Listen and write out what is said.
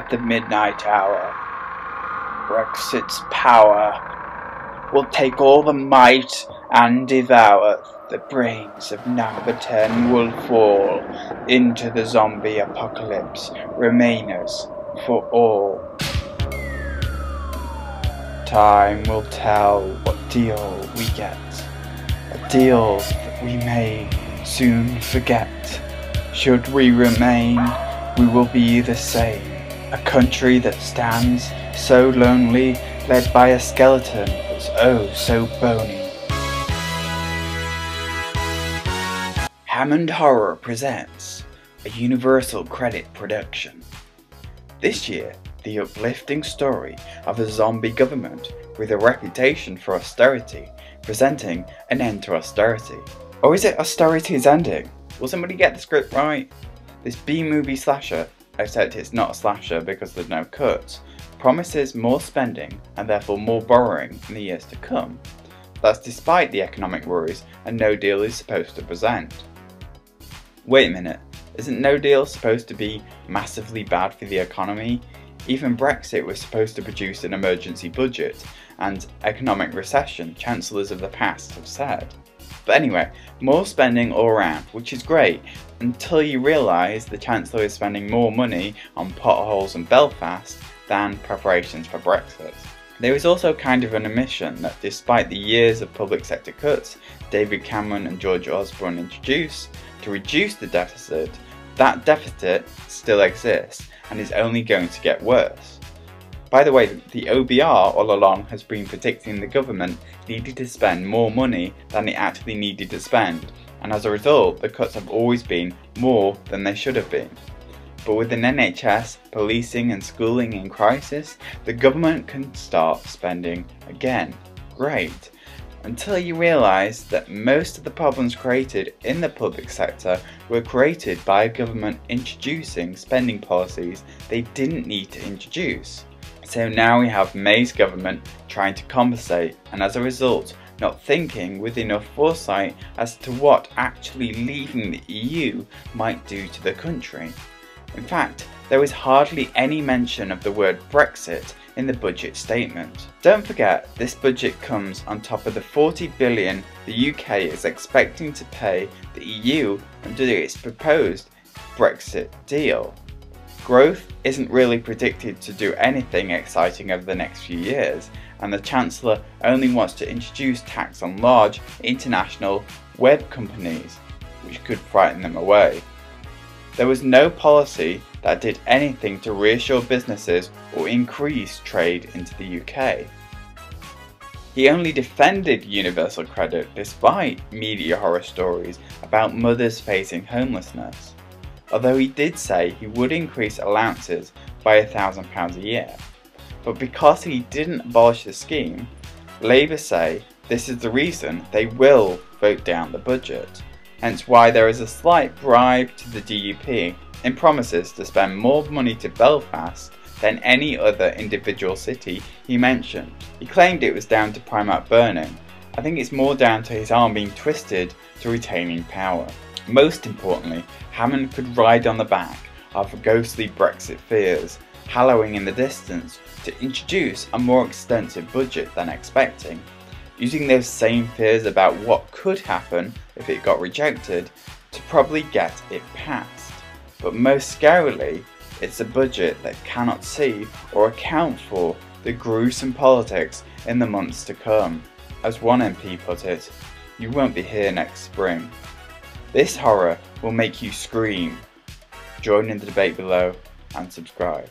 at the midnight hour. Brexit's power will take all the might and devour. The brains of number 10 will fall into the zombie apocalypse, remainers for all. Time will tell what deal we get, a deal that we may soon forget. Should we remain, we will be the same, a country that stands so lonely, led by a skeleton that's oh so bony. Hammond Horror presents a Universal Credit production. This year, the uplifting story of a zombie government with a reputation for austerity presenting an end to austerity. Or is it austerity's ending? Will somebody get the script right? This B-movie slasher, except it's not a slasher because there's no cuts, promises more spending and therefore more borrowing in the years to come. That's despite the economic worries a no deal is supposed to present. Wait a minute, isn't no deal supposed to be massively bad for the economy? Even Brexit was supposed to produce an emergency budget and economic recession, chancellors of the past have said. But anyway, more spending all around, which is great, until you realise the Chancellor is spending more money on potholes in Belfast than preparations for Brexit. There is also kind of an omission that despite the years of public sector cuts David Cameron and George Osborne introduced to reduce the deficit, that deficit still exists and is only going to get worse. By the way, the OBR all along has been predicting the government needed to spend more money than it actually needed to spend, and as a result the cuts have always been more than they should have been. But with an NHS, policing and schooling in crisis, the government can start spending again. Great. Until you realise that most of the problems created in the public sector were created by a government introducing spending policies they didn't need to introduce. So now we have May's government trying to compensate, and as a result not thinking with enough foresight as to what actually leaving the EU might do to the country. In fact, there is hardly any mention of the word Brexit in the budget statement. Don't forget, this budget comes on top of the $40 billion the UK is expecting to pay the EU under its proposed Brexit deal. Growth isn't really predicted to do anything exciting over the next few years, and the Chancellor only wants to introduce tax on large international web companies, which could frighten them away. There was no policy that did anything to reassure businesses or increase trade into the UK. He only defended universal credit despite media horror stories about mothers facing homelessness, although he did say he would increase allowances by £1,000 a year. But because he didn't abolish the scheme, Labour say this is the reason they will vote down the budget. Hence why there is a slight bribe to the DUP in promises to spend more money to Belfast than any other individual city he mentioned. He claimed it was down to Primark burning. I think it's more down to his arm being twisted to retaining power. Most importantly, Hammond could ride on the back of ghostly Brexit fears, hallowing in the distance to introduce a more extensive budget than expecting, using those same fears about what could happen if it got rejected to probably get it passed. But most scarily, it's a budget that cannot see or account for the gruesome politics in the months to come. As one MP put it, you won't be here next spring. This horror will make you scream. Join in the debate below and subscribe.